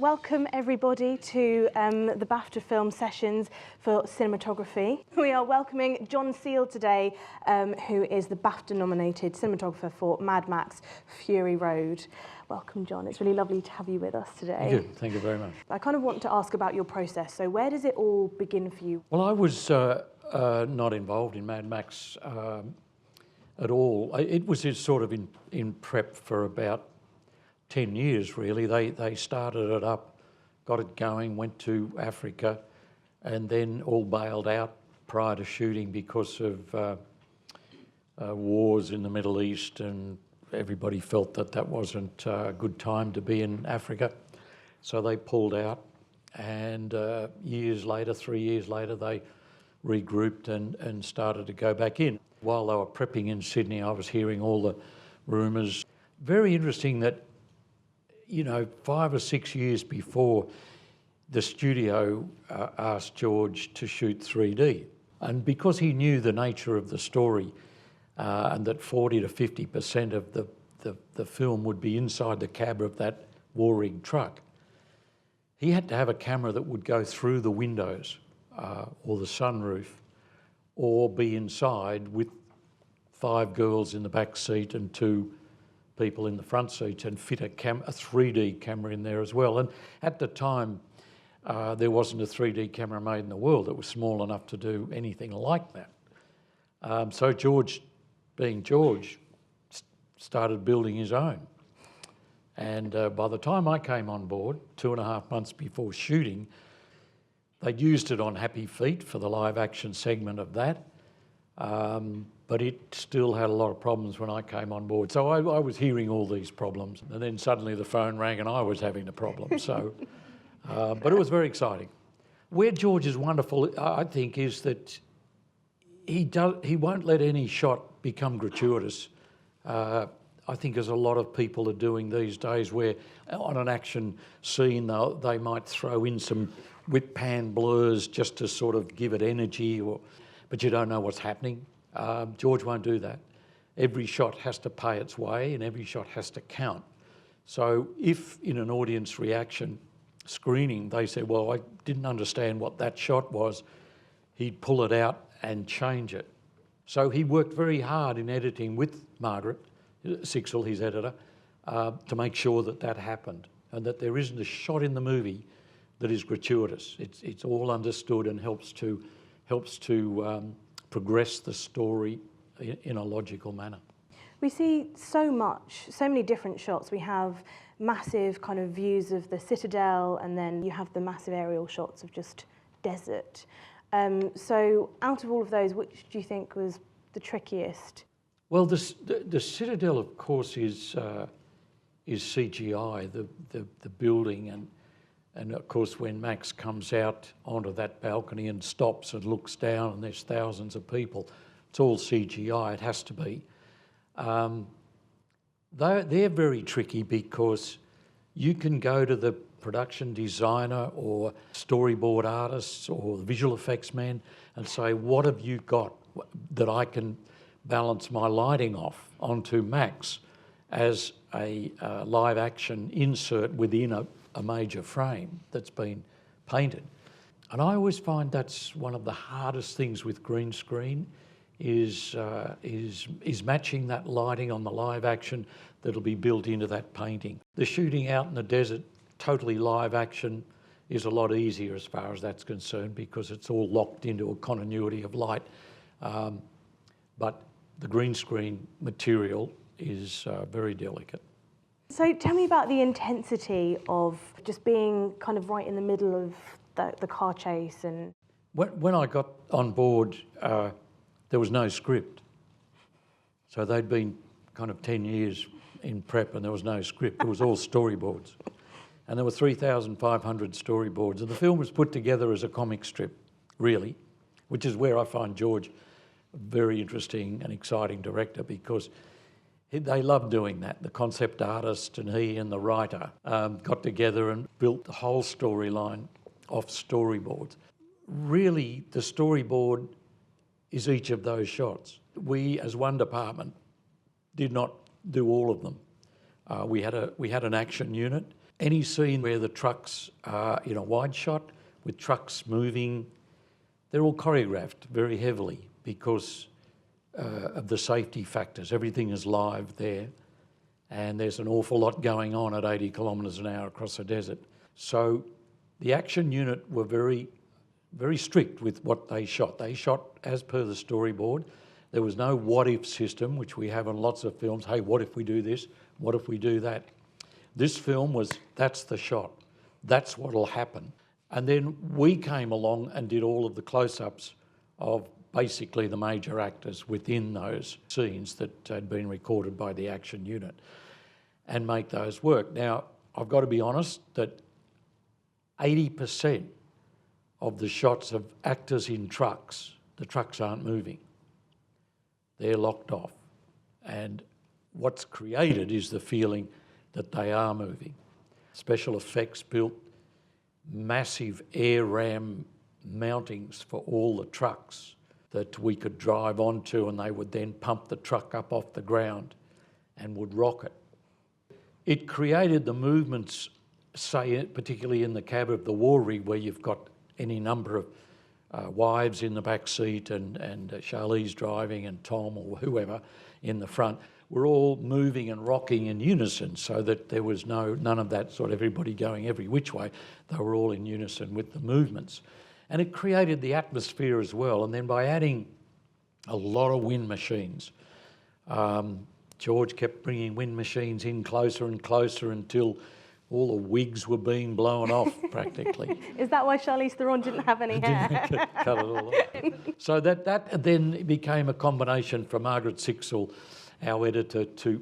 Welcome everybody to the BAFTA film sessions for cinematography. We are welcoming John Seale today, who is the BAFTA nominated cinematographer for Mad Max Fury Road. Welcome, John. It's really lovely to have you with us today. Thank you very much. I kind of want to ask about your process. So where does it all begin for you? Well, I was not involved in Mad Max at all. It was just sort of in prep for about 10 years, really. They started it up, got it going, went to Africa, and then all bailed out prior to shooting because of wars in the Middle East, and everybody felt that that wasn't a good time to be in Africa. So they pulled out, and years later, 3 years later, they regrouped and started to go back in. While they were prepping in Sydney, I was hearing all the rumours. Very interesting that, you know, 5 or 6 years before, the studio asked George to shoot 3D. And because he knew the nature of the story and that 40 to 50% of the film would be inside the cab of that war-rigged truck, he had to have a camera that would go through the windows or the sunroof, or be inside with 5 girls in the back seat and 2 people in the front seats, and fit a 3D camera in there as well. And at the time, there wasn't a 3D camera made in the world that was small enough to do anything like that. So George, being George, started building his own. And by the time I came on board, 2.5 months before shooting, they'd used it on Happy Feet for the live action segment of that. But it still had a lot of problems when I came on board. So I was hearing all these problems, and then suddenly the phone rang and I was having the problem. So, but it was very exciting. Where George is wonderful, I think, is that he won't let any shot become gratuitous. I think as a lot of people are doing these days, where on an action scene they might throw in some whip pan blurs just to sort of give it energy, but you don't know what's happening. George won't do that. Every shot has to pay its way and every shot has to count. So if in an audience reaction screening they said, well, I didn't understand what that shot was, he'd pull it out and change it. So he worked very hard in editing with Margaret Sixel, his editor, to make sure that that happened and that there isn't a shot in the movie that is gratuitous. It's all understood and helps to progress the story in a logical manner. We see so many different shots. We have massive kind of views of the citadel, and then you have the massive aerial shots of just desert. So out of all of those, which do you think was the trickiest? Well, the citadel, of course, is CGI, the building, and of course when Max comes out onto that balcony and stops and looks down and there's thousands of people, it's all CGI, it has to be. They're very tricky because you can go to the production designer or storyboard artists or the visual effects man and say, what have you got that I can balance my lighting off onto Max as a live action insert within a major frame that's been painted. And I always find that's one of the hardest things with green screen is matching that lighting on the live action that'll be built into that painting. The shooting out in the desert, totally live action, is a lot easier as far as that's concerned because it's all locked into a continuity of light. But the green screen material is very delicate. So tell me about the intensity of just being kind of right in the middle of the car chase. And when I got on board, there was no script. So they'd been kind of 10 years in prep and there was no script. It was all storyboards. And there were 3,500 storyboards. And the film was put together as a comic strip, really, which is where I find George a very interesting and exciting director because they love doing that. The concept artist and he and the writer got together and built the whole storyline off storyboards. Really, the storyboard is each of those shots. We, as one department, did not do all of them. We had an action unit any scene where the trucks are in a wide shot with trucks moving, they're all choreographed very heavily because of the safety factors. Everything is live there, and there's an awful lot going on at 80 kilometres an hour across a desert. So the action unit were very, very strict with what they shot. They shot as per the storyboard. There was no what-if system, which we have in lots of films. Hey, what if we do this? What if we do that? This film was, that's the shot. That's what'll happen. And then we came along and did all of the close-ups of basically the major actors within those scenes that had been recorded by the action unit and make those work. Now, I've got to be honest that 80% of the shots of actors in trucks, the trucks aren't moving. They're locked off. And what's created is the feeling that they are moving. Special effects built massive air ram mountings for all the trucks that we could drive onto, and they would then pump the truck up off the ground and would rock it. It created the movements, say, particularly in the cab of the war rig, where you've got any number of wives in the back seat and Charlize driving and Tom or whoever in the front. We're all moving and rocking in unison, so that there was none of that sort of everybody going every which way. They were all in unison with the movements. And it created the atmosphere as well. And then by adding a lot of wind machines, George kept bringing wind machines in closer and closer until all the wigs were being blown off practically. Is that why Charlize Theron didn't have any hair? Cut it all off. So that then became a combination for Margaret Sixel, our editor, to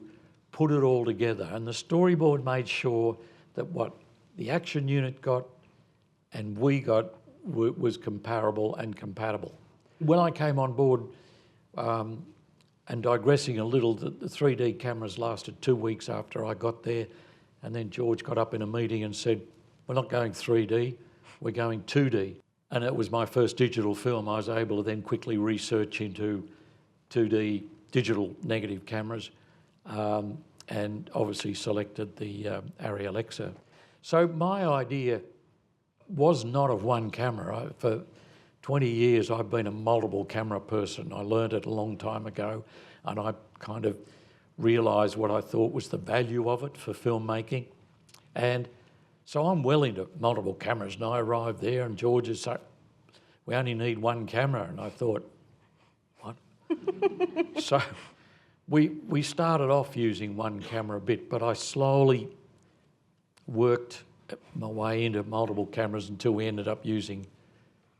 put it all together. And the storyboard made sure that what the action unit got and we got was comparable and compatible. When I came on board, and digressing a little, the 3D cameras lasted 2 weeks after I got there, and then George got up in a meeting and said, we're not going 3D, we're going 2D. And it was my first digital film. I was able to then quickly research into 2D digital negative cameras, and obviously selected the Arri Alexa. So my idea was not of one camera. For 20 years I've been a multiple camera person. I learned it a long time ago, and I kind of realised what I thought was the value of it for filmmaking. And so I'm well into multiple cameras, and I arrived there and George is like, we only need one camera. And I thought, what? So we started off using one camera a bit, but I slowly worked my way into multiple cameras until we ended up using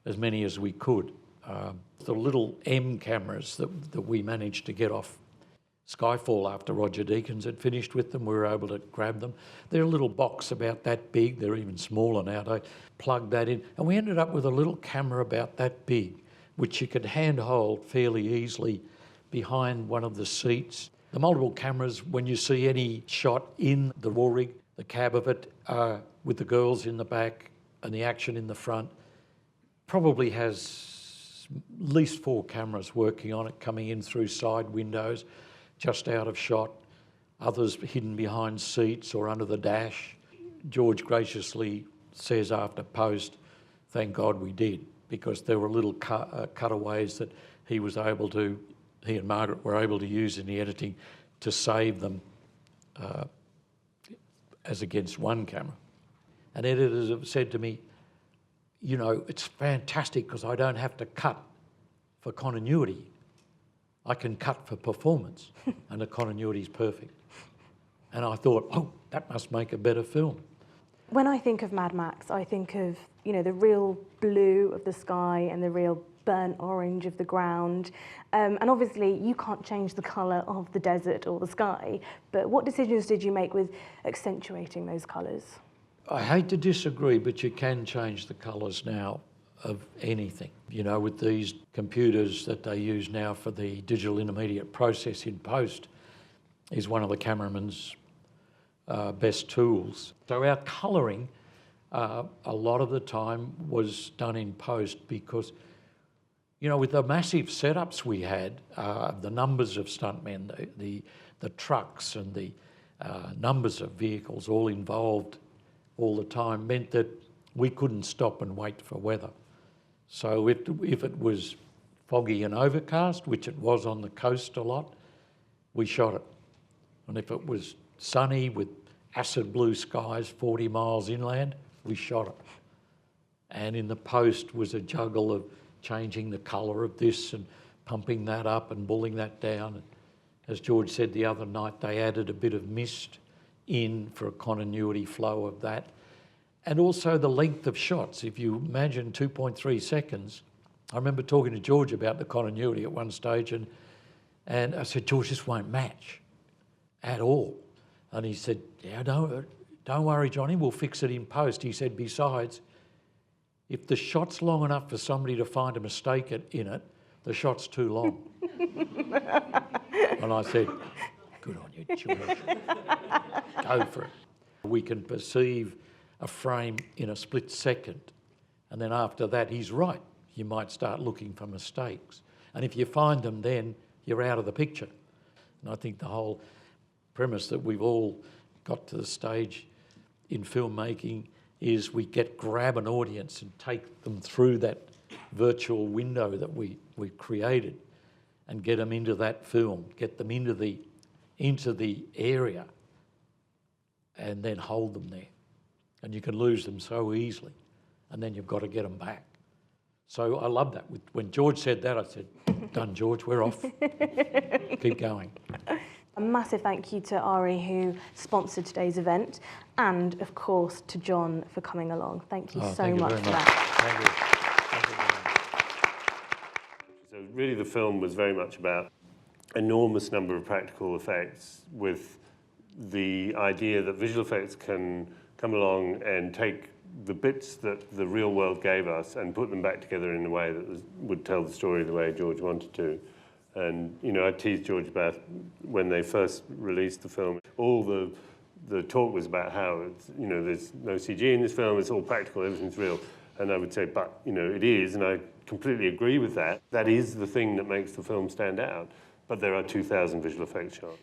as many as we could. The little M cameras that we managed to get off Skyfall after Roger Deakins had finished with them, we were able to grab them. They're a little box about that big, they're even smaller now. I plugged that in, and we ended up with a little camera about that big, which you could handhold fairly easily behind one of the seats. The multiple cameras, when you see any shot in the war rig, the cab of it, with the girls in the back and the action in the front, probably has at least 4 cameras working on it, coming in through side windows, just out of shot, others hidden behind seats or under the dash. George graciously says after post, thank God we did, because there were little cutaways that he and Margaret were able to use in the editing to save them as against one camera. And editors have said to me, you know, it's fantastic because I don't have to cut for continuity. I can cut for performance and the continuity is perfect. And I thought, oh, that must make a better film. When I think of Mad Max, I think of, you know, the real blue of the sky and the real burnt orange of the ground. And obviously you can't change the colour of the desert or the sky, but what decisions did you make with accentuating those colours? I hate to disagree, but you can change the colours now of anything. You know, with these computers that they use now for the digital intermediate process in post is one of the cameraman's best tools. So our colouring a lot of the time was done in post because, you know, with the massive setups we had, the numbers of stuntmen, the trucks and the numbers of vehicles all involved all the time meant that we couldn't stop and wait for weather. So if it was foggy and overcast, which it was on the coast a lot, we shot it. And if it was sunny with acid blue skies 40 miles inland, we shot it. And in the post was a juggle of changing the colour of this and pumping that up and pulling that down. And as George said the other night, they added a bit of mist in for a continuity flow of that. And also the length of shots. If you imagine 2.3 seconds, I remember talking to George about the continuity at one stage, and I said, George, this won't match at all. And he said, yeah, don't worry, Johnny, we'll fix it in post. He said, besides, if the shot's long enough for somebody to find a mistake in it, the shot's too long. And I said, good on you, George. Go for it. We can perceive a frame in a split second, and then after that, he's right. You might start looking for mistakes. And if you find them, then you're out of the picture. And I think the whole premise that we've all got to the stage in filmmaking is we grab an audience and take them through that virtual window that we've created and get them into that film, get them into the area, and then hold them there. And you can lose them so easily, and then you've got to get them back. So I love that. When George said that, I said, done, George, we're off. Keep going. A massive thank you to Ari, who sponsored today's event, and of course to John for coming along. Thank you so much for that. Thank you. So really the film was very much about enormous number of practical effects, with the idea that visual effects can come along and take the bits that the real world gave us and put them back together in a way that would tell the story the way George wanted to. And, you know, I teased George about when they first released the film, all the talk was about how, you know, there's no CG in this film, it's all practical, everything's real. And I would say, but, you know, it is, and I completely agree with that. That is the thing that makes the film stand out. But there are 2,000 visual effects shots.